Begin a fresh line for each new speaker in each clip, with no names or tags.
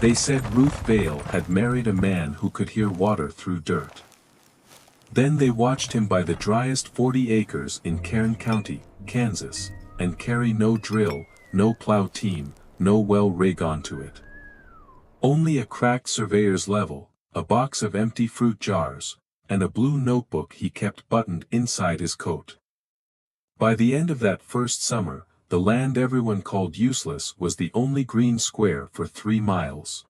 They said Ruth Vale had married a man who could hear water through dirt. Then they watched him buy the driest 40 acres in Kern County, Kansas, and carry no drill, no plow team, no well rig onto it. Only a cracked surveyor's level, a box of empty fruit jars, and a blue notebook he kept buttoned inside his coat. By the end of that first summer, the land everyone called useless was the only green square for 3 miles.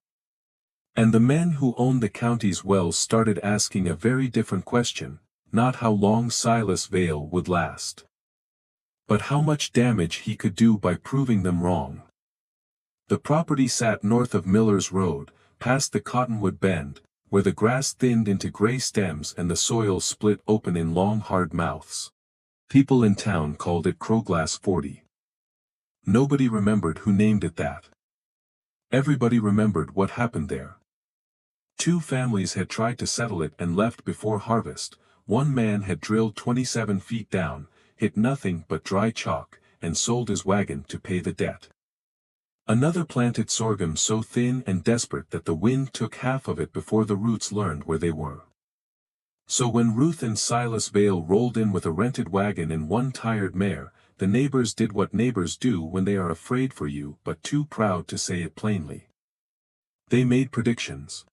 And the men who owned the county's wells started asking a very different question, not how long Silas Vale would last, but how much damage he could do by proving them wrong. The property sat north of Miller's Road, past the Cottonwood Bend, where the grass thinned into gray stems and the soil split open in long hard mouths. People in town called it Crowglass 40. Nobody remembered who named it that. Everybody remembered what happened there. 2 families had tried to settle it and left before harvest. One man had drilled 27 feet down, hit nothing but dry chalk, and sold his wagon to pay the debt. Another planted sorghum so thin and desperate that the wind took half of it before the roots learned where they were. So when Ruth and Silas Vale rolled in with a rented wagon and 1 tired mare, the neighbors did what neighbors do when they are afraid for you but too proud to say it plainly. They made predictions.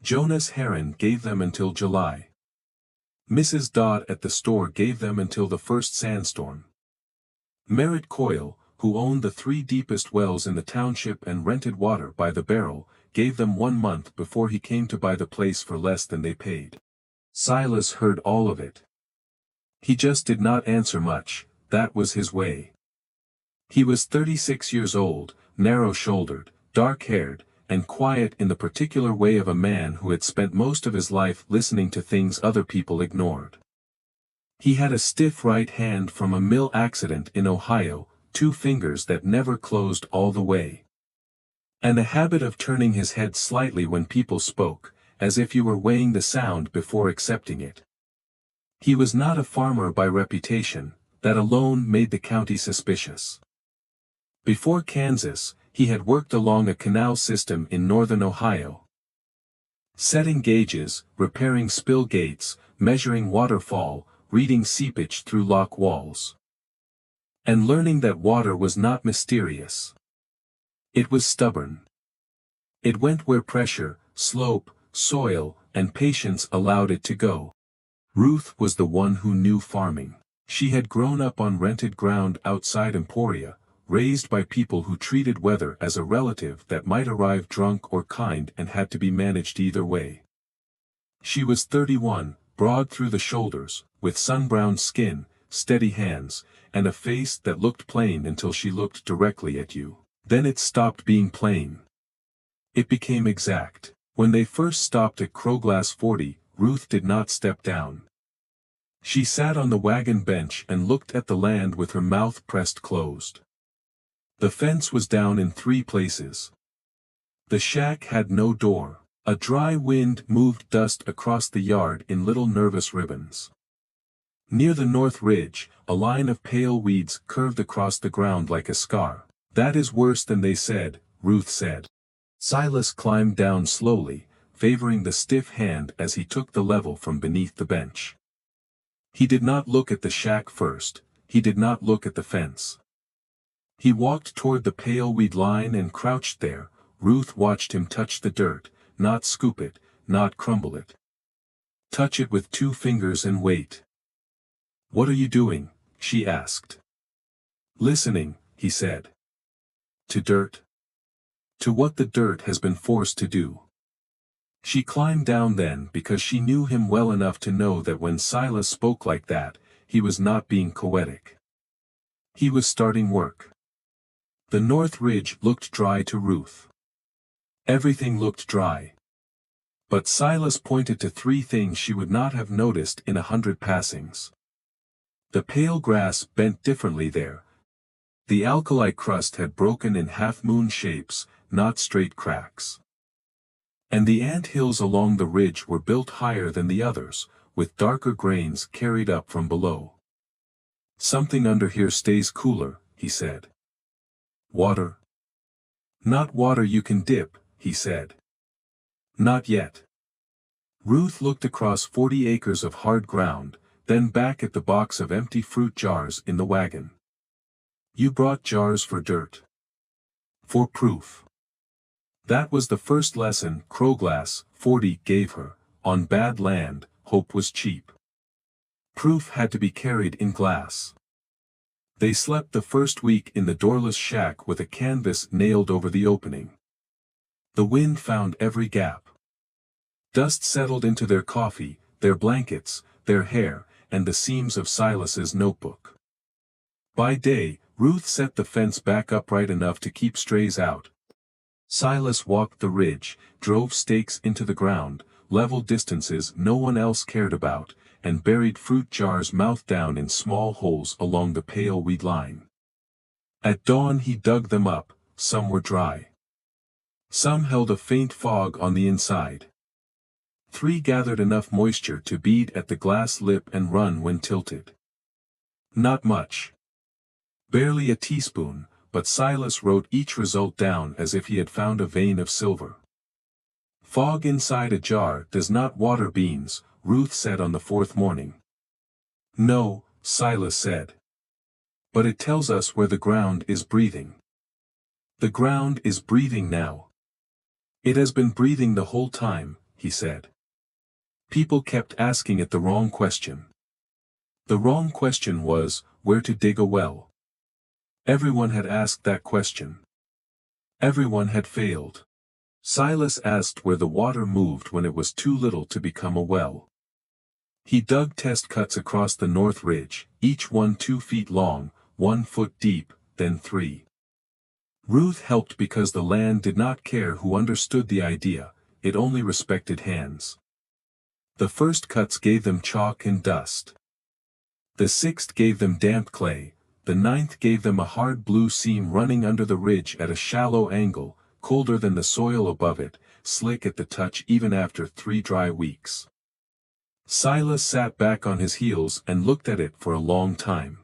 Jonas Heron gave them until July. Mrs. Dodd at the store gave them until the first sandstorm. Merritt Coyle, who owned the 3 deepest wells in the township and rented water by the barrel, gave them 1 month before he came to buy the place for less than they paid. Silas heard all of it. He just did not answer much, that was his way. He was 36 years old, narrow-shouldered, dark-haired, and quiet in the particular way of a man who had spent most of his life listening to things other people ignored. He had a stiff right hand from a mill accident in Ohio, 2 fingers that never closed all the way, and a habit of turning his head slightly when people spoke, as if you were weighing the sound before accepting it. He was not a farmer by reputation, that alone made the county suspicious. Before Kansas, he had worked along a canal system in northern Ohio, setting gauges, repairing spill gates, measuring waterfall, reading seepage through lock walls, and learning that water was not mysterious. It was stubborn. It went where pressure, slope, soil, and patience allowed it to go. Ruth was the one who knew farming. She had grown up on rented ground outside Emporia, raised by people who treated weather as a relative that might arrive drunk or kind and had to be managed either way. She was 31, broad through the shoulders, with sun-browned skin, steady hands, and a face that looked plain until she looked directly at you. Then it stopped being plain. It became exact. When they first stopped at Crowglass 40, Ruth did not step down. She sat on the wagon bench and looked at the land with her mouth pressed closed. The fence was down in 3 places. The shack had no door. A dry wind moved dust across the yard in little nervous ribbons. Near the north ridge, a line of pale weeds curved across the ground like a scar. "That is worse than they said," Ruth said. Silas climbed down slowly, favoring the stiff hand as he took the level from beneath the bench. He did not look at the shack first, he did not look at the fence. He walked toward the pale weed line and crouched there. Ruth watched him touch the dirt, not scoop it, not crumble it. Touch it with 2 fingers and wait. "What are you doing?" she asked. "Listening," he said. "To dirt? To what the dirt has been forced to do." She climbed down then because she knew him well enough to know that when Silas spoke like that, he was not being poetic. He was starting work. The north ridge looked dry to Ruth. Everything looked dry. But Silas pointed to 3 things she would not have noticed in 100 passings. The pale grass bent differently there. The alkali crust had broken in half-moon shapes, not straight cracks. And the ant hills along the ridge were built higher than the others, with darker grains carried up from below. "Something under here stays cooler," he said. "Water? Not water you can dip, he said. Not yet. Ruth looked across 40 acres of hard ground, then back at the box of empty fruit jars in the wagon. You brought jars for dirt. For proof. That was the first lesson Crowglass, 40, gave her. On bad land, hope was cheap. Proof had to be carried in glass. They slept the first week in the doorless shack with a canvas nailed over the opening. The wind found every gap. Dust settled into their coffee, their blankets, their hair, and the seams of Silas's notebook. By day, Ruth set the fence back upright enough to keep strays out. Silas walked the ridge, drove stakes into the ground, leveled distances no one else cared about, and buried fruit jars mouth down in small holes along the pale weed line. At dawn he dug them up, some were dry. Some held a faint fog on the inside. 3 gathered enough moisture to bead at the glass lip and run when tilted. Not much. Barely a teaspoon, but Silas wrote each result down as if he had found a vein of silver. Fog inside a jar does not water beans, Ruth said on the 4th morning. No, Silas said. But it tells us where the ground is breathing. The ground is breathing now. It has been breathing the whole time, he said. People kept asking it the wrong question. The wrong question was, where to dig a well. Everyone had asked that question. Everyone had failed. Silas asked where the water moved when it was too little to become a well. He dug test cuts across the north ridge, each one 2 feet long, 1 foot deep, then 3. Ruth helped because the land did not care who understood the idea, it only respected hands. The first cuts gave them chalk and dust. The 6th gave them damp clay, the 9th gave them a hard blue seam running under the ridge at a shallow angle, colder than the soil above it, slick at the touch even after 3 dry weeks. Silas sat back on his heels and looked at it for a long time.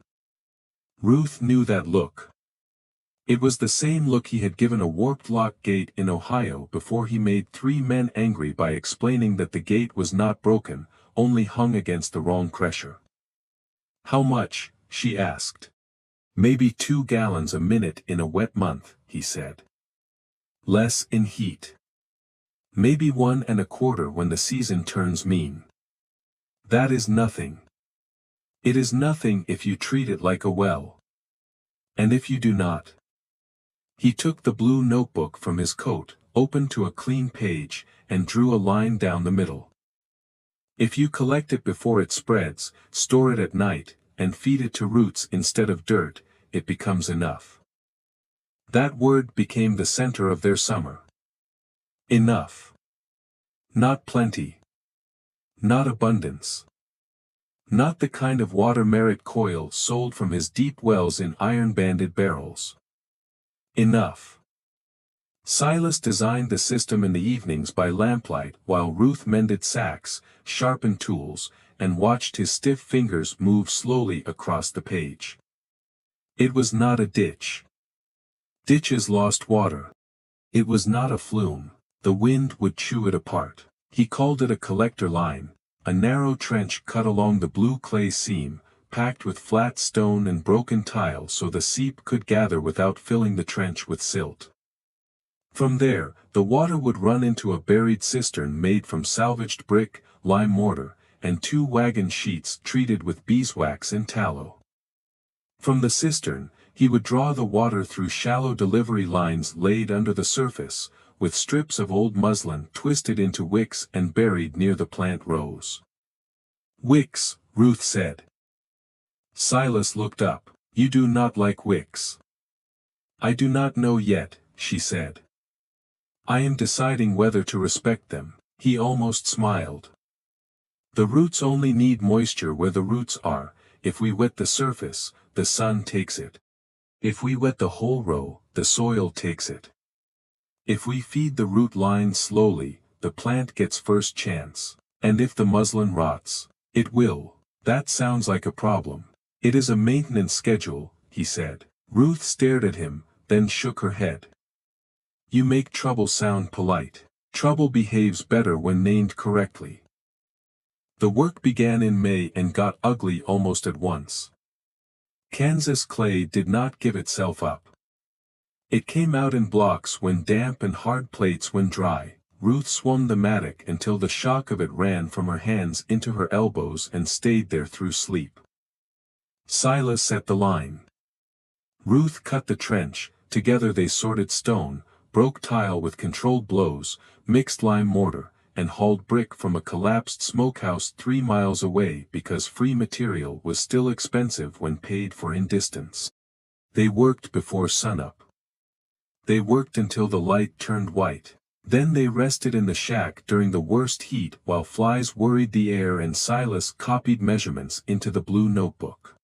Ruth knew that look. It was the same look he had given a warped lock gate in Ohio before he made 3 men angry by explaining that the gate was not broken, only hung against the wrong pressure. How much? She asked. Maybe 2 gallons a minute in a wet month, he said. Less in heat. Maybe 1 1/4 when the season turns mean. That is nothing. It is nothing if you treat it like a well. And if you do not. He took the blue notebook from his coat, opened to a clean page, and drew a line down the middle. If you collect it before it spreads, store it at night, and feed it to roots instead of dirt, it becomes enough. That word became the center of their summer. Enough. Not plenty. Not abundance. Not the kind of water Merritt Coyle sold from his deep wells in iron-banded barrels. Enough. Silas designed the system in the evenings by lamplight while Ruth mended sacks, sharpened tools, and watched his stiff fingers move slowly across the page. It was not a ditch. Ditches lost water. It was not a flume, the wind would chew it apart. He called it a collector line, a narrow trench cut along the blue clay seam, packed with flat stone and broken tile so the seep could gather without filling the trench with silt. From there, the water would run into a buried cistern made from salvaged brick, lime mortar, and 2 wagon sheets treated with beeswax and tallow. From the cistern, he would draw the water through shallow delivery lines laid under the surface, with strips of old muslin twisted into wicks and buried near the plant rows. Wicks, Ruth said. Silas looked up. You do not like wicks. I do not know yet, she said. I am deciding whether to respect them. He almost smiled. The roots only need moisture where the roots are. If we wet the surface, the sun takes it. If we wet the whole row, the soil takes it. If we feed the root line slowly, the plant gets first chance. And if the muslin rots, it will. That sounds like a problem. It is a maintenance schedule, he said. Ruth stared at him, then shook her head. You make trouble sound polite. Trouble behaves better when named correctly. The work began in May and got ugly almost at once. Kansas clay did not give itself up. It came out in blocks when damp and hard plates when dry. Ruth swung the mattock until the shock of it ran from her hands into her elbows and stayed there through sleep. Silas set the line. Ruth cut the trench. Together they sorted stone, broke tile with controlled blows, mixed lime mortar, and hauled brick from a collapsed smokehouse 3 miles away because free material was still expensive when paid for in distance. They worked before sunup. They worked until the light turned white. Then they rested in the shack during the worst heat while flies worried the air and Silas copied measurements into the blue notebook.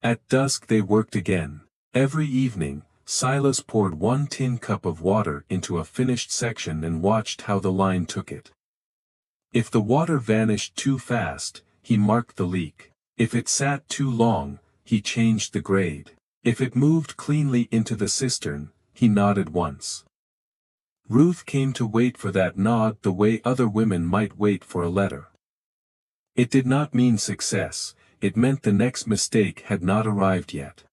At dusk they worked again. Every evening, Silas poured 1 tin cup of water into a finished section and watched how the line took it. If the water vanished too fast, he marked the leak. If it sat too long, he changed the grade. If it moved cleanly into the cistern, he nodded once. Ruth came to wait for that nod the way other women might wait for a letter. It did not mean success, it meant the next mistake had not arrived yet.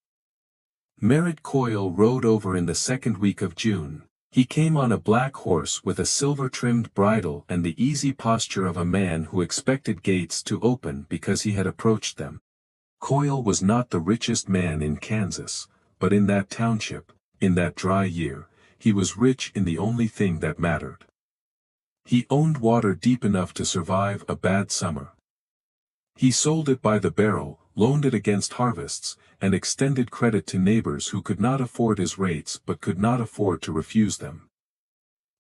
Merritt Coyle rode over in the second week of June. He came on a black horse with a silver-trimmed bridle and the easy posture of a man who expected gates to open because he had approached them. Coyle was not the richest man in Kansas, but in that township, in that dry year, he was rich in the only thing that mattered. He owned water deep enough to survive a bad summer. He sold it by the barrel, loaned it against harvests, and extended credit to neighbors who could not afford his rates but could not afford to refuse them.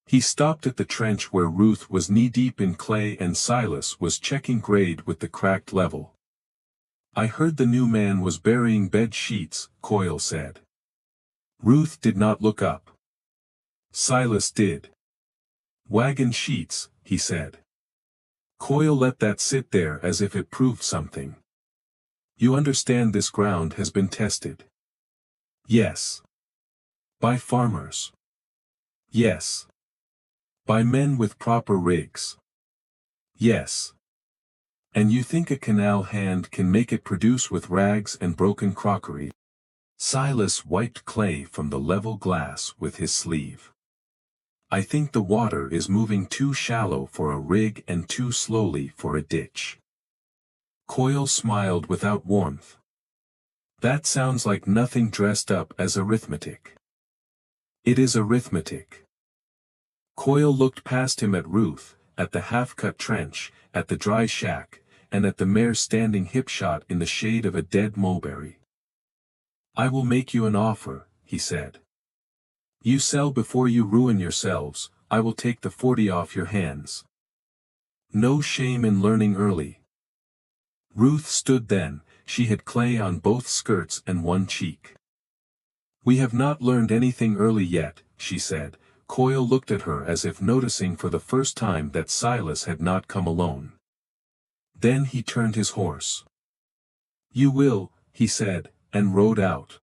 He stopped at the trench where Ruth was knee-deep in clay and Silas was checking grade with the cracked level. "I heard the new man was burying bed sheets," Coyle said. Ruth did not look up. Silas did. "Wagon sheets," he said. Coyle let that sit there as if it proved something. "You understand this ground has been tested?" "Yes." "By farmers?" "Yes." "By men with proper rigs?" "Yes." "And you think a canal hand can make it produce with rags and broken crockery?" Silas wiped clay from the level glass with his sleeve. "I think the water is moving too shallow for a rig and too slowly for a ditch." Coyle smiled without warmth. "That sounds like nothing dressed up as arithmetic." "It is arithmetic." Coyle looked past him at Ruth, at the half-cut trench, at the dry shack, and at the mare standing hip-shot in the shade of a dead mulberry. "I will make you an offer," he said. "You sell before you ruin yourselves, I will take the 40 off your hands. No shame in learning early." Ruth stood then, she had clay on both skirts and one cheek. "We have not learned anything early yet," she said. Coyle looked at her as if noticing for the first time that Silas had not come alone. Then he turned his horse. "You will," he said, and rode out.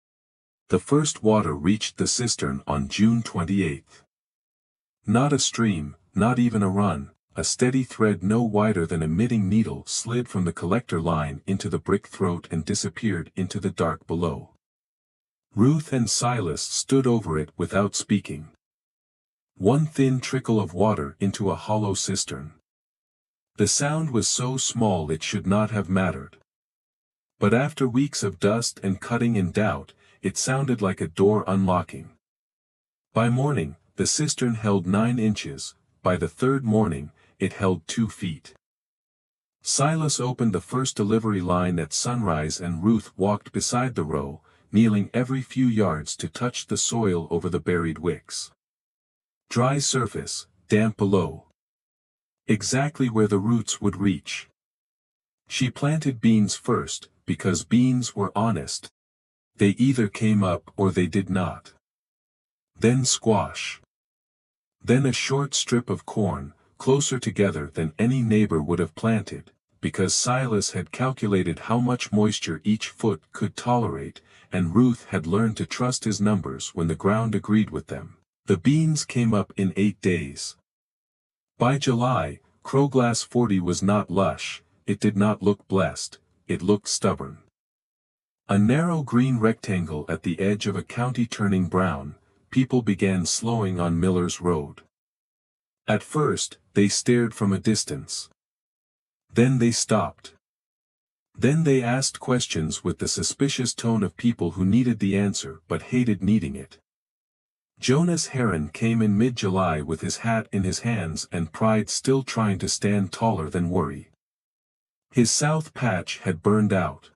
The first water reached the cistern on June 28. Not a stream, not even a run, a steady thread no wider than a knitting needle slid from the collector line into the brick throat and disappeared into the dark below. Ruth and Silas stood over it without speaking. One thin trickle of water into a hollow cistern. The sound was so small it should not have mattered. But after weeks of dust and cutting in doubt, it sounded like a door unlocking. By morning, the cistern held 9 inches, by the third morning, it held 2 feet. Silas opened the first delivery line at sunrise and Ruth walked beside the row, kneeling every few yards to touch the soil over the buried wicks. Dry surface, damp below. Exactly where the roots would reach. She planted beans first, because beans were honest. They either came up or they did not. Then squash. Then a short strip of corn, closer together than any neighbor would have planted, because Silas had calculated how much moisture each foot could tolerate, and Ruth had learned to trust his numbers when the ground agreed with them. The beans came up in 8 days. By July, Crowglass 40 was not lush, it did not look blessed, it looked stubborn. A narrow green rectangle at the edge of a county turning brown, people began slowing on Miller's Road. At first, they stared from a distance. Then they stopped. Then they asked questions with the suspicious tone of people who needed the answer but hated needing it. Jonas Heron came in mid-July with his hat in his hands and pride still trying to stand taller than worry. His south patch had burned out.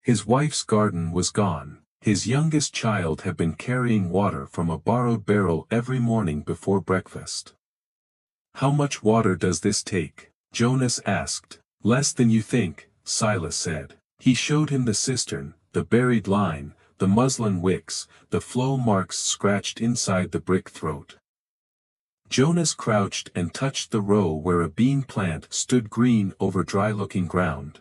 His wife's garden was gone. His youngest child had been carrying water from a borrowed barrel every morning before breakfast. "How much water does this take?" Jonas asked. "Less than you think," Silas said. He showed him the cistern, the buried line, the muslin wicks, the flow marks scratched inside the brick throat. Jonas crouched and touched the row where a bean plant stood green over dry-looking ground.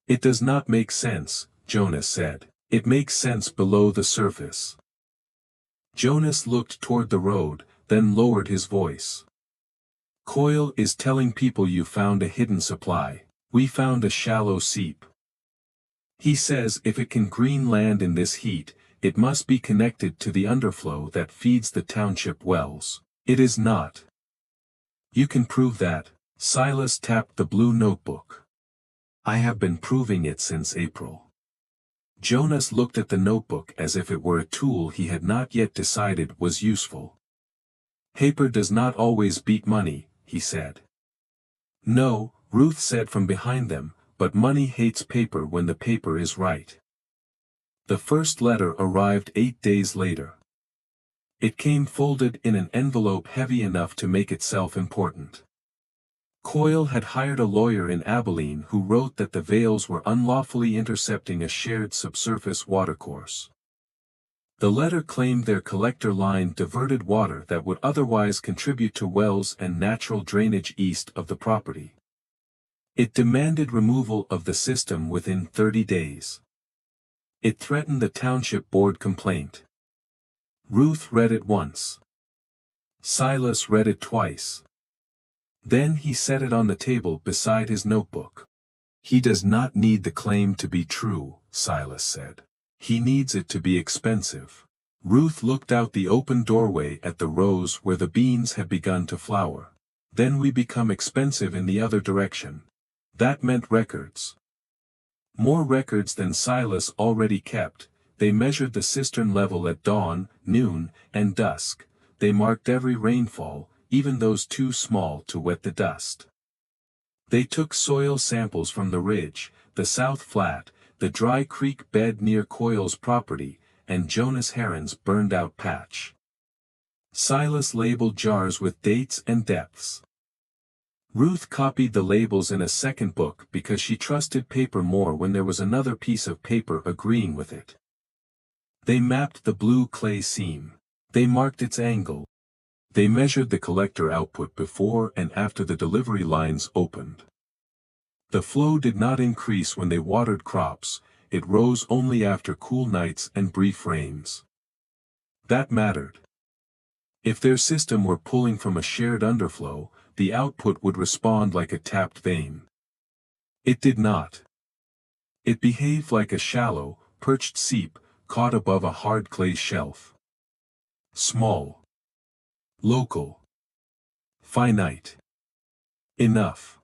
"It does not make sense," Jonas said. "It makes sense below the surface." Jonas looked toward the road, then lowered his voice. "Coyle is telling people you found a hidden supply. We found a shallow seep. He says if it can green land in this heat, it must be connected to the underflow that feeds the township wells. It is not." "You can prove that." Silas tapped the blue notebook. "I have been proving it since April." Jonas looked at the notebook as if it were a tool he had not yet decided was useful. "Paper does not always beat money," he said. "No," Ruth said from behind them, "but money hates paper when the paper is right." The first letter arrived 8 days later. It came folded in an envelope heavy enough to make itself important. Coyle had hired a lawyer in Abilene who wrote that the Vales were unlawfully intercepting a shared subsurface watercourse. The letter claimed their collector line diverted water that would otherwise contribute to wells and natural drainage east of the property. It demanded removal of the system within 30 days. It threatened the township board complaint. Ruth read it once. Silas read it twice. Then he set it on the table beside his notebook. "He does not need the claim to be true," Silas said. "He needs it to be expensive." Ruth looked out the open doorway at the rows where the beans had begun to flower. "Then we become expensive in the other direction." That meant records. More records than Silas already kept. They measured the cistern level at dawn, noon, and dusk. They marked every rainfall, even those too small to wet the dust. They took soil samples from the ridge, the south flat, the dry creek bed near Coyle's property, and Jonas Heron's burned-out patch. Silas labeled jars with dates and depths. Ruth copied the labels in a second book because she trusted paper more when there was another piece of paper agreeing with it. They mapped the blue clay seam. They marked its angle. They measured the collector output before and after the delivery lines opened. The flow did not increase when they watered crops, it rose only after cool nights and brief rains. That mattered. If their system were pulling from a shared underflow, the output would respond like a tapped vein. It did not. It behaved like a shallow, perched seep, caught above a hard clay shelf. Small. Local. Finite. Enough.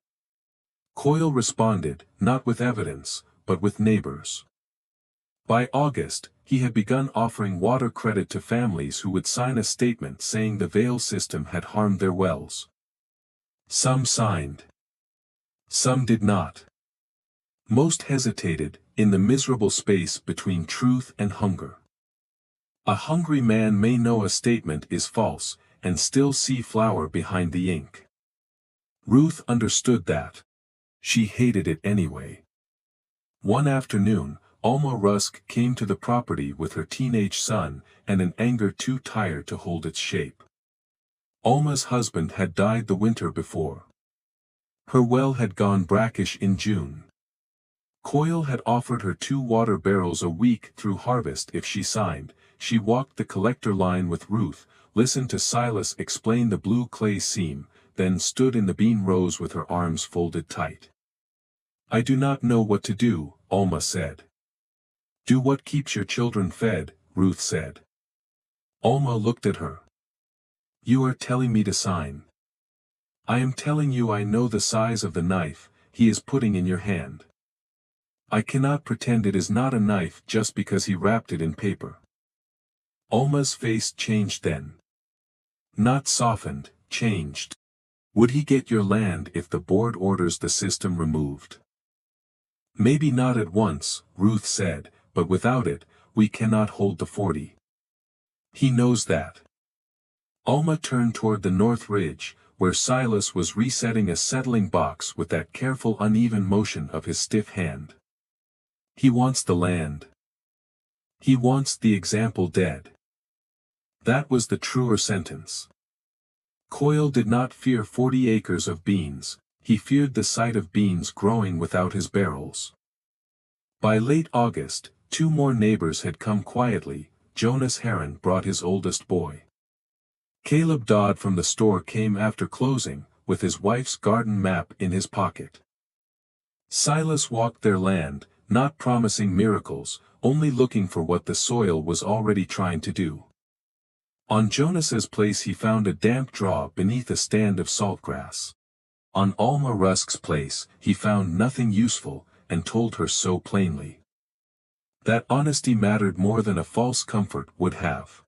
Coyle responded, not with evidence, but with neighbors. By August, he had begun offering water credit to families who would sign a statement saying the Vale system had harmed their wells. Some signed. Some did not. Most hesitated, in the miserable space between truth and hunger. A hungry man may know a statement is false, and still see flour behind the ink. Ruth understood that. She hated it anyway. One afternoon, Alma Rusk came to the property with her teenage son, and an anger too tired to hold its shape. Alma's husband had died the winter before. Her well had gone brackish in June. Coyle had offered her 2 water barrels a week through harvest if she signed. She walked the collector line with Ruth, listened to Silas explain the blue clay seam, then stood in the bean rows with her arms folded tight. "I do not know what to do," Alma said. "Do what keeps your children fed," Ruth said. Alma looked at her. "You are telling me to sign." "I am telling you I know the size of the knife he is putting in your hand. I cannot pretend it is not a knife just because he wrapped it in paper." Alma's face changed then. Not softened, changed. "Would he get your land if the board orders the system removed?" "Maybe not at once," Ruth said, "but without it, we cannot hold the 40. He knows that." Alma turned toward the north ridge, where Silas was resetting a settling box with that careful uneven motion of his stiff hand. "He wants the land. He wants the example dead." That was the truer sentence. Coyle did not fear 40 acres of beans, he feared the sight of beans growing without his barrels. By late August, 2 more neighbors had come quietly. Jonas Heron brought his oldest boy. Caleb Dodd from the store came after closing, with his wife's garden map in his pocket. Silas walked their land, not promising miracles, only looking for what the soil was already trying to do. On Jonas's place he found a damp draw beneath a stand of saltgrass. On Alma Rusk's place he found nothing useful, and told her so plainly. That honesty mattered more than a false comfort would have.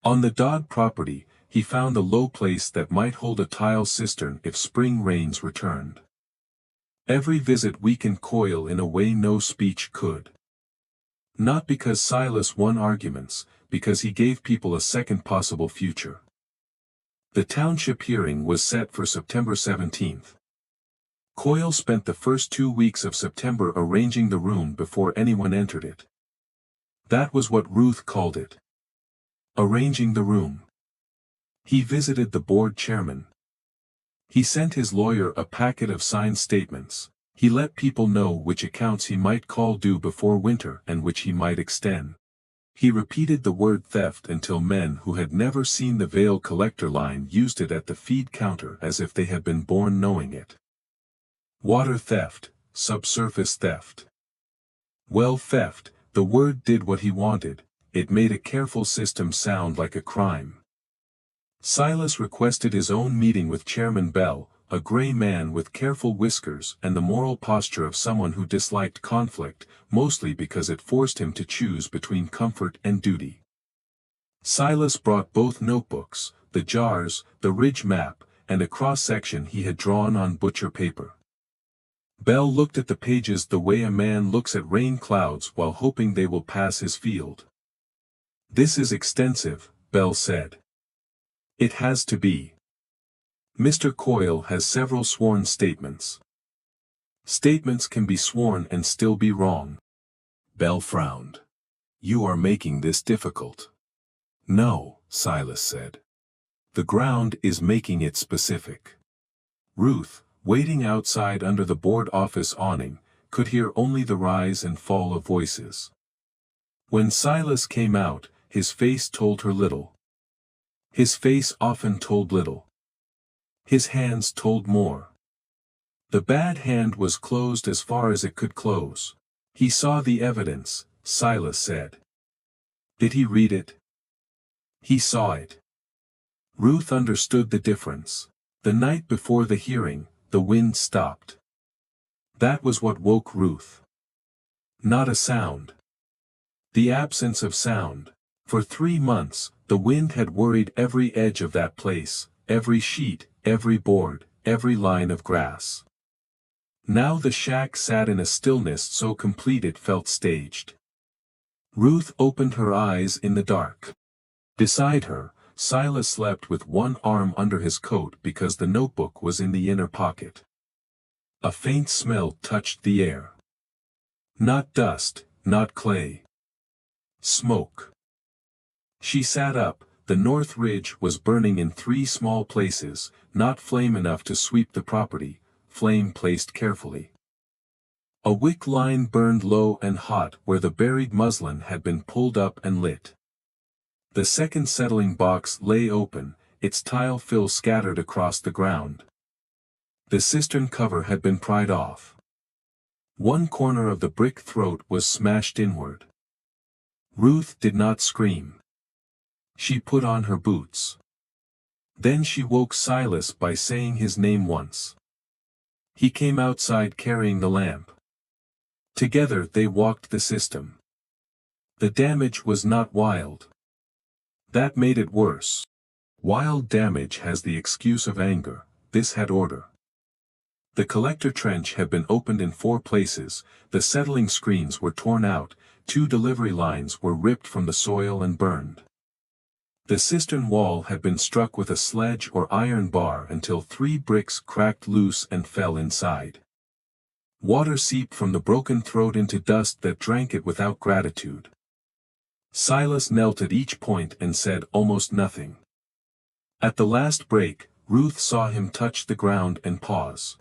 On the Dodd property, he found a low place that might hold a tile cistern if spring rains returned. Every visit weakened Coyle in a way no speech could. Not because Silas won arguments, because he gave people a second possible future. The township hearing was set for September 17th. Coyle spent the first 2 weeks of September arranging the room before anyone entered it. That was what Ruth called it. Arranging the room. He visited the board chairman. He sent his lawyer a packet of signed statements. He let people know which accounts he might call due before winter and which he might extend. He repeated the word theft until men who had never seen the Vale collector line used it at the feed counter as if they had been born knowing it. Water theft, subsurface theft. Well, theft, the word did what he wanted, it made a careful system sound like a crime. Silas requested his own meeting with Chairman Bell, a gray man with careful whiskers and the moral posture of someone who disliked conflict, mostly because it forced him to choose between comfort and duty. Silas brought both notebooks, the jars, the ridge map, and a cross-section he had drawn on butcher paper. Bell looked at the pages the way a man looks at rain clouds while hoping they will pass his field. "This is extensive," Bell said. "It has to be. Mr. Coyle has several sworn statements." "Statements can be sworn and still be wrong." Bell frowned. "You are making this difficult." "No," Silas said. "The ground is making it specific." Ruth, waiting outside under the board office awning, could hear only the rise and fall of voices. When Silas came out, his face told her little. His face often told little. His hands told more. The bad hand was closed as far as it could close. "He saw the evidence," Silas said. "Did he read it?" "He saw it." Ruth understood the difference. The night before the hearing, the wind stopped. That was what woke Ruth. Not a sound. The absence of sound. For 3 months, the wind had worried every edge of that place, every sheet, every board, every line of grass. Now the shack sat in a stillness so complete it felt staged. Ruth opened her eyes in the dark. Beside her, Silas slept with one arm under his coat because the notebook was in the inner pocket. A faint smell touched the air. Not dust, not clay. Smoke. She sat up. The north ridge was burning in 3 small places, not flame enough to sweep the property, flame placed carefully. A wick line burned low and hot where the buried muslin had been pulled up and lit. The second settling box lay open, its tile fill scattered across the ground. The cistern cover had been pried off. One corner of the brick throat was smashed inward. Ruth did not scream. She put on her boots. Then she woke Silas by saying his name once. He came outside carrying the lamp. Together they walked the system. The damage was not wild. That made it worse. Wild damage has the excuse of anger, this had order. The collector trench had been opened in 4 places, the settling screens were torn out, 2 delivery lines were ripped from the soil and burned. The cistern wall had been struck with a sledge or iron bar until 3 bricks cracked loose and fell inside. Water seeped from the broken throat into dust that drank it without gratitude. Silas knelt at each point and said almost nothing. At the last break, Ruth saw him touch the ground and pause.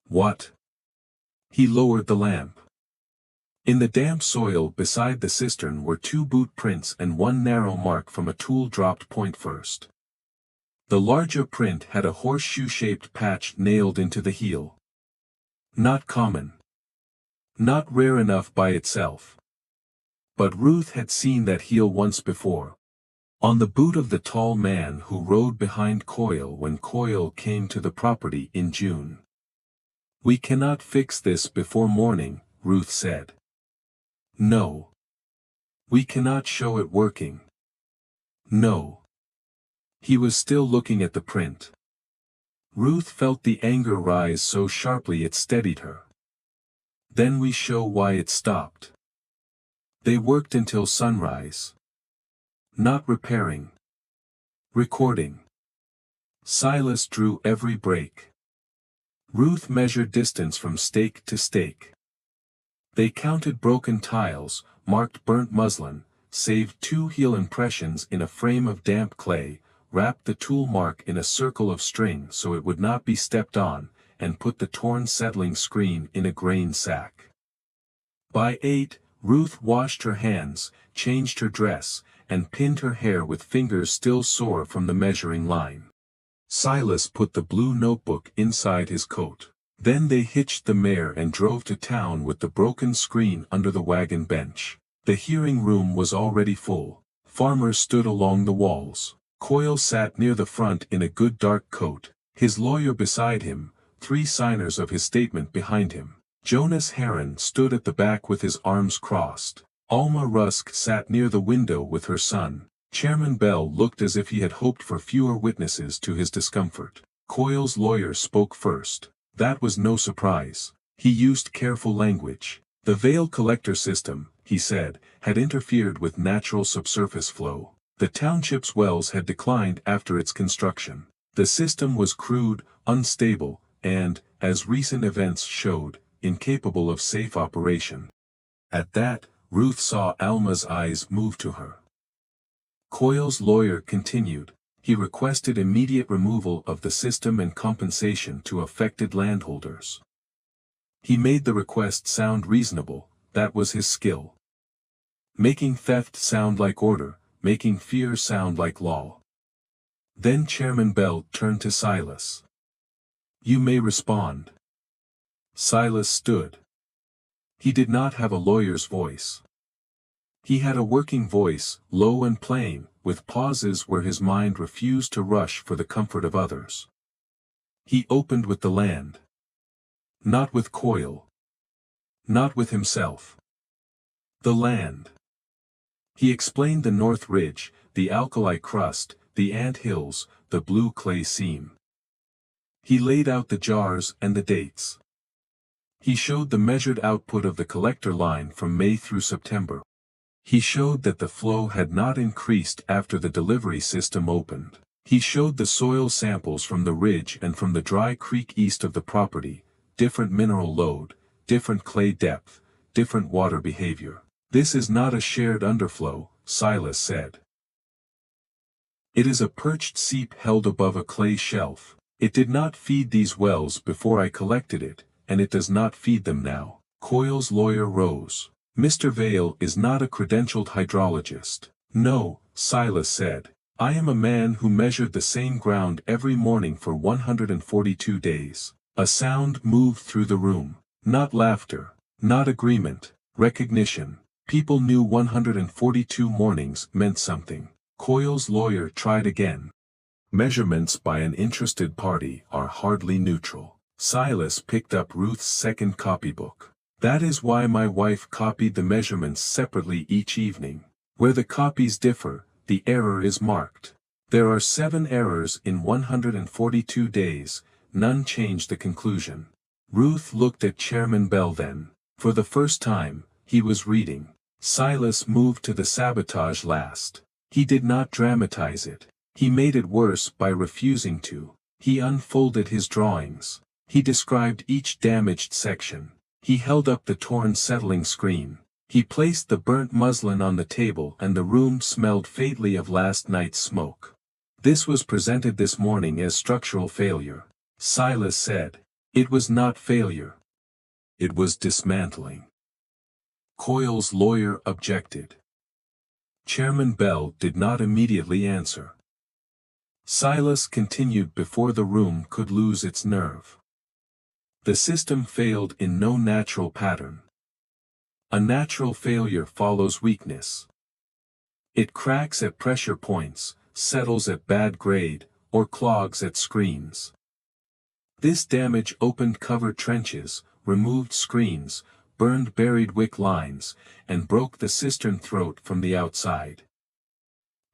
What? He lowered the lamp. In the damp soil beside the cistern were 2 boot prints and 1 narrow mark from a tool dropped point first. The larger print had a horseshoe-shaped patch nailed into the heel. Not common. Not rare enough by itself. But Ruth had seen that heel once before. On the boot of the tall man who rode behind Coyle when Coyle came to the property in June. "We cannot fix this before morning," Ruth said. "No. We cannot show it working." "No." He was still looking at the print. Ruth felt the anger rise so sharply it steadied her. "Then we show why it stopped." They worked until sunrise. Not repairing. Recording. Silas drew every break. Ruth measured distance from stake to stake. They counted broken tiles, marked burnt muslin, saved 2 heel impressions in a frame of damp clay, wrapped the tool mark in a circle of string so it would not be stepped on, and put the torn settling screen in a grain sack. By 8, Ruth washed her hands, changed her dress, and pinned her hair with fingers still sore from the measuring line. Silas put the blue notebook inside his coat. Then they hitched the mare and drove to town with the broken screen under the wagon bench. The hearing room was already full. Farmers stood along the walls. Coyle sat near the front in a good dark coat, his lawyer beside him, 3 signers of his statement behind him. Jonas Heron stood at the back with his arms crossed. Alma Rusk sat near the window with her son. Chairman Bell looked as if he had hoped for fewer witnesses to his discomfort. Coyle's lawyer spoke first. That was no surprise. He used careful language. The Vale collector system, he said, had interfered with natural subsurface flow. The township's wells had declined after its construction. The system was crude, unstable, and, as recent events showed, incapable of safe operation. At that, Ruth saw Alma's eyes move to her. Coyle's lawyer continued. He requested immediate removal of the system and compensation to affected landholders. He made the request sound reasonable, that was his skill. Making theft sound like order, making fear sound like law. Then Chairman Bell turned to Silas. "You may respond." Silas stood. He did not have a lawyer's voice. He had a working voice, low and plain, with pauses where his mind refused to rush for the comfort of others. He opened with the land. Not with Coyle. Not with himself. The land. He explained the North Ridge, the alkali crust, the ant hills, the blue clay seam. He laid out the jars and the dates. He showed the measured output of the collector line from May through September. He showed that the flow had not increased after the delivery system opened. He showed the soil samples from the ridge and from the dry creek east of the property, different mineral load, different clay depth, different water behavior. "This is not a shared underflow," Silas said. "It is a perched seep held above a clay shelf. It did not feed these wells before I collected it, and it does not feed them now. Coyle's lawyer rose. Mr. Vale is not a credentialed hydrologist. No, Silas said. I am a man who measured the same ground every morning for 142 days. A sound moved through the room. Not laughter, not agreement, recognition. People knew 142 mornings meant something. Coyle's lawyer tried again. Measurements by an interested party are hardly neutral. Silas picked up Ruth's second copybook. That is why my wife copied the measurements separately each evening. Where the copies differ, the error is marked. There are 7 errors in 142 days, none change the conclusion. Ruth looked at Chairman Bell then. For the first time, he was reading. Silas moved to the sabotage last. He did not dramatize it. He made it worse by refusing to. He unfolded his drawings. He described each damaged section. He held up the torn settling screen. He placed the burnt muslin on the table and the room smelled faintly of last night's smoke. This was presented this morning as structural failure. Silas said. It was not failure. It was dismantling. Coyle's lawyer objected. Chairman Bell did not immediately answer. Silas continued before the room could lose its nerve. The system failed in no natural pattern. A natural failure follows weakness. It cracks at pressure points, settles at bad grade, or clogs at screens. This damage opened covered trenches, removed screens, burned buried wick lines, and broke the cistern throat from the outside.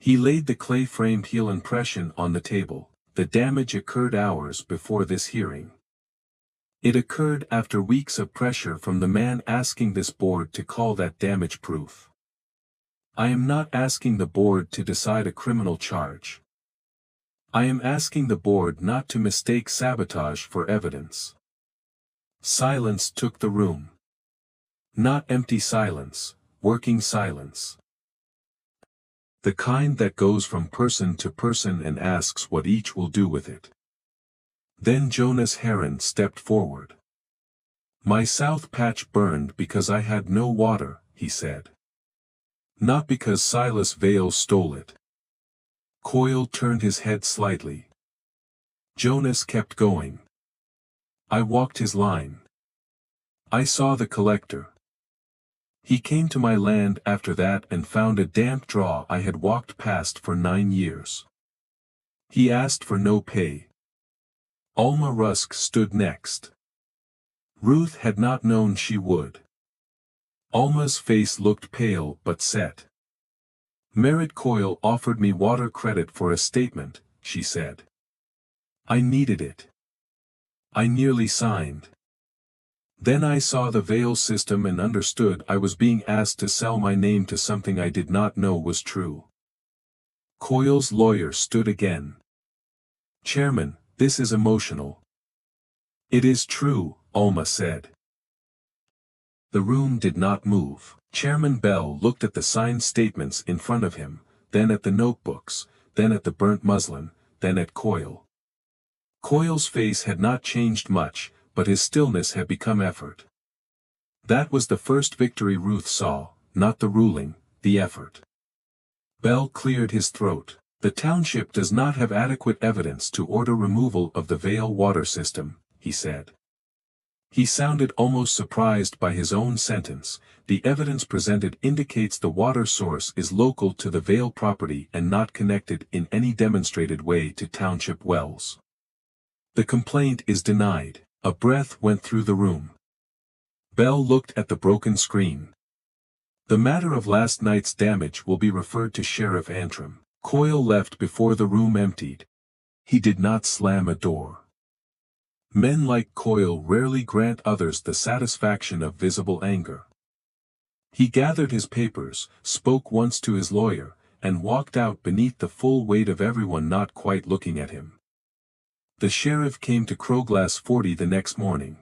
He laid the clay-framed heel impression on the table. The damage occurred hours before this hearing. It occurred after weeks of pressure from the man asking this board to call that damage proof. I am not asking the board to decide a criminal charge. I am asking the board not to mistake sabotage for evidence. Silence took the room. Not empty silence, working silence. The kind that goes from person to person and asks what each will do with it. Then Jonas Heron stepped forward. My south patch burned because I had no water, he said. Not because Silas Vale stole it. Coyle turned his head slightly. Jonas kept going. I walked his line. I saw the collector. He came to my land after that and found a damp draw I had walked past for 9 years. He asked for no pay. Alma Rusk stood next. Ruth had not known she would. Alma's face looked pale but set. Merritt Coyle offered me water credit for a statement, she said. I needed it. I nearly signed. Then I saw the Vale system and understood I was being asked to sell my name to something I did not know was true. Coyle's lawyer stood again. Chairman, this is emotional. It is true, Alma said. The room did not move. Chairman Bell looked at the signed statements in front of him, then at the notebooks, then at the burnt muslin, then at Coyle. Coyle's face had not changed much, but his stillness had become effort. That was the first victory Ruth saw, not the ruling, the effort. Bell cleared his throat. The township does not have adequate evidence to order removal of the Vale water system, he said. He sounded almost surprised by his own sentence. The evidence presented indicates the water source is local to the Vale property and not connected in any demonstrated way to township wells. The complaint is denied. A breath went through the room. Bell looked at the broken screen. The matter of last night's damage will be referred to Sheriff Antrim. Coyle left before the room emptied. He did not slam a door. Men like Coyle rarely grant others the satisfaction of visible anger. He gathered his papers, spoke once to his lawyer, and walked out beneath the full weight of everyone not quite looking at him. The sheriff came to Crowglass 40 the next morning.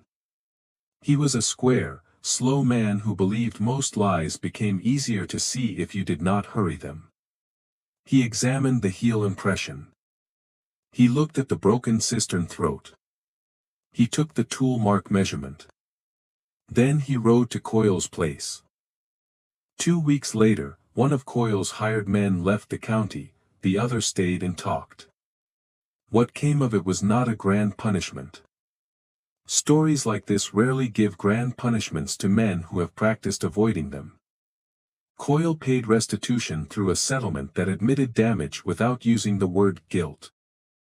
He was a square, slow man who believed most lies became easier to see if you did not hurry them. He examined the heel impression. He looked at the broken cistern throat. He took the tool mark measurement. Then he rode to Coyle's place. 2 weeks later, one of Coyle's hired men left the county, the other stayed and talked. What came of it was not a grand punishment. Stories like this rarely give grand punishments to men who have practiced avoiding them. Coyle paid restitution through a settlement that admitted damage without using the word guilt.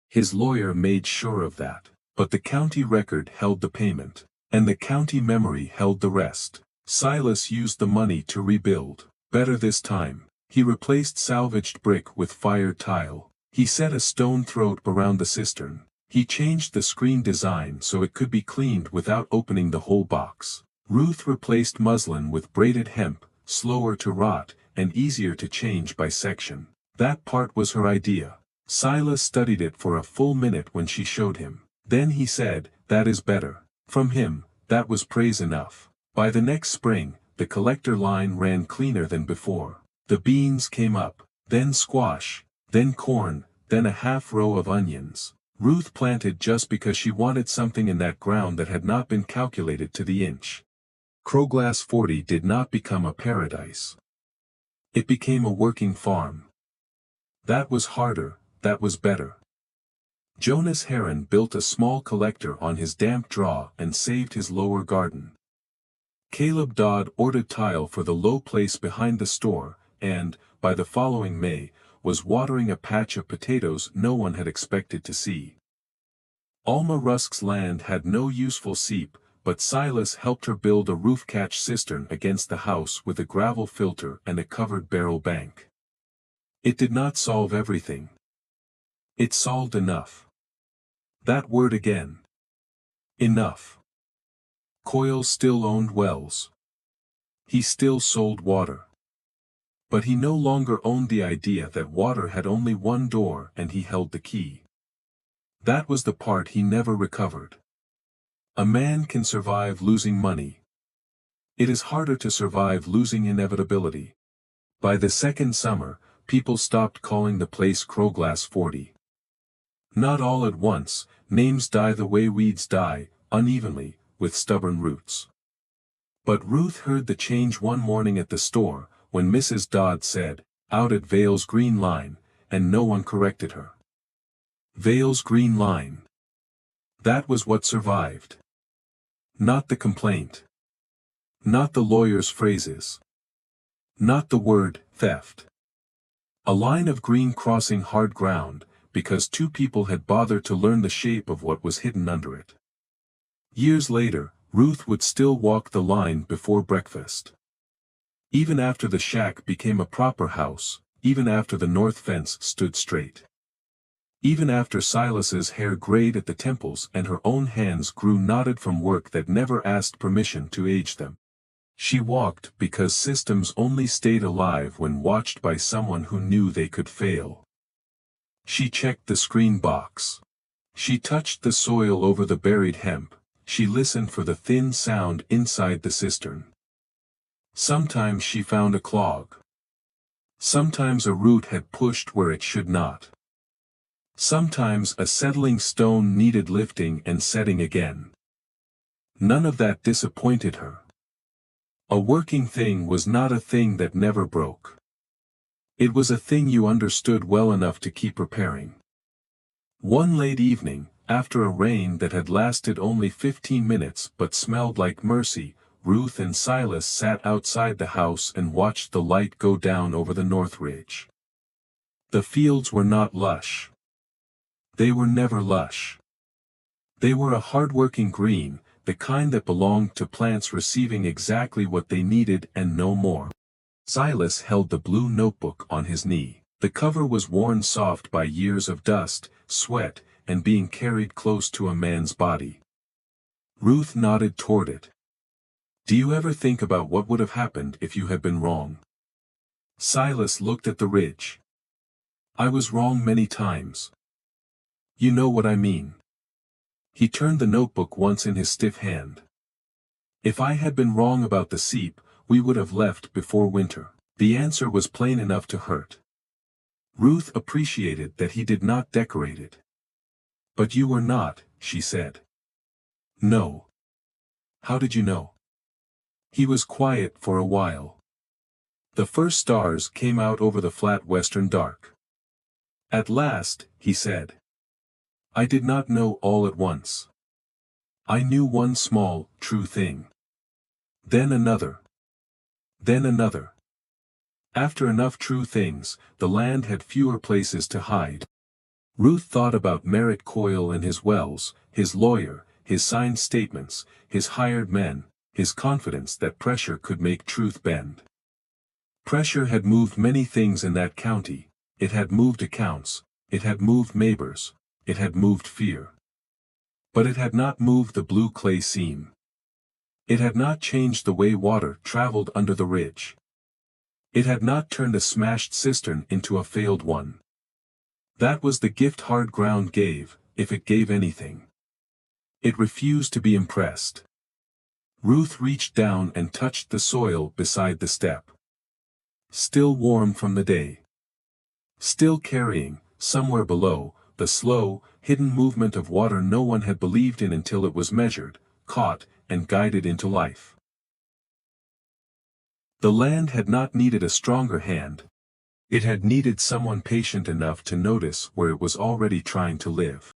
His lawyer made sure of that, but the county record held the payment, and the county memory held the rest. Silas used the money to rebuild. Better this time. He replaced salvaged brick with fired tile. He set a stone throat around the cistern. He changed the screen design so it could be cleaned without opening the whole box. Ruth replaced muslin with braided hemp, slower to rot, and easier to change by section. That part was her idea. Silas studied it for a full minute when she showed him. Then he said, "That is better." From him, that was praise enough. By the next spring, the collector line ran cleaner than before. The beans came up, then squash, then corn, then a half row of onions. Ruth planted just because she wanted something in that ground that had not been calculated to the inch. Crowglass 40 did not become a paradise. It became a working farm. That was harder, that was better. Jonas Heron built a small collector on his damp draw and saved his lower garden. Caleb Dodd ordered tile for the low place behind the store, and, by the following May, was watering a patch of potatoes no one had expected to see. Alma Rusk's land had no useful seep, but Silas helped her build a roof catch cistern against the house with a gravel filter and a covered barrel bank. It did not solve everything. It solved enough. That word again. Enough. Coyle still owned wells. He still sold water. But he no longer owned the idea that water had only one door and he held the key. That was the part he never recovered. A man can survive losing money. It is harder to survive losing inevitability. By the second summer, people stopped calling the place Crowglass 40. Not all at once, names die the way weeds die, unevenly, with stubborn roots. But Ruth heard the change one morning at the store, when Mrs. Dodd said, "Out at Vale's Green Line," and no one corrected her. Vale's Green Line. That was what survived. Not the complaint. Not the lawyer's phrases. Not the word, theft. A line of green crossing hard ground, because two people had bothered to learn the shape of what was hidden under it. Years later, Ruth would still walk the line before breakfast. Even after the shack became a proper house, even after the north fence stood straight. Even after Silas's hair grayed at the temples and her own hands grew knotted from work that never asked permission to age them. She walked because systems only stayed alive when watched by someone who knew they could fail. She checked the screen box. She touched the soil over the buried hemp. She listened for the thin sound inside the cistern. Sometimes she found a clog. Sometimes a root had pushed where it should not. Sometimes a settling stone needed lifting and setting again. None of that disappointed her. A working thing was not a thing that never broke. It was a thing you understood well enough to keep repairing. One late evening, after a rain that had lasted only 15 minutes but smelled like mercy, Ruth and Silas sat outside the house and watched the light go down over the north ridge. The fields were not lush. They were never lush. They were a hard-working green, the kind that belonged to plants receiving exactly what they needed and no more. Silas held the blue notebook on his knee. The cover was worn soft by years of dust, sweat, and being carried close to a man's body. Ruth nodded toward it. "Do you ever think about what would have happened if you had been wrong?" Silas looked at the ridge. "I was wrong many times. You know what I mean." He turned the notebook once in his stiff hand. "If I had been wrong about the seep, we would have left before winter." The answer was plain enough to hurt. Ruth appreciated that he did not decorate it. "But you were not," she said. "No. How did you know?" He was quiet for a while. The first stars came out over the flat western dark. At last, he said. I did not know all at once. I knew one small, true thing. Then another. Then another. After enough true things, the land had fewer places to hide. Ruth thought about Merritt Coyle and his wells, his lawyer, his signed statements, his hired men, his confidence that pressure could make truth bend. Pressure had moved many things in that county. It had moved accounts, it had moved neighbors, it had moved fear. But it had not moved the blue clay seam. It had not changed the way water traveled under the ridge. It had not turned a smashed cistern into a failed one. That was the gift hard ground gave, if it gave anything. It refused to be impressed. Ruth reached down and touched the soil beside the step. Still warm from the day. Still carrying, somewhere below, the slow, hidden movement of water no one had believed in until it was measured, caught, and guided into life. The land had not needed a stronger hand. It had needed someone patient enough to notice where it was already trying to live.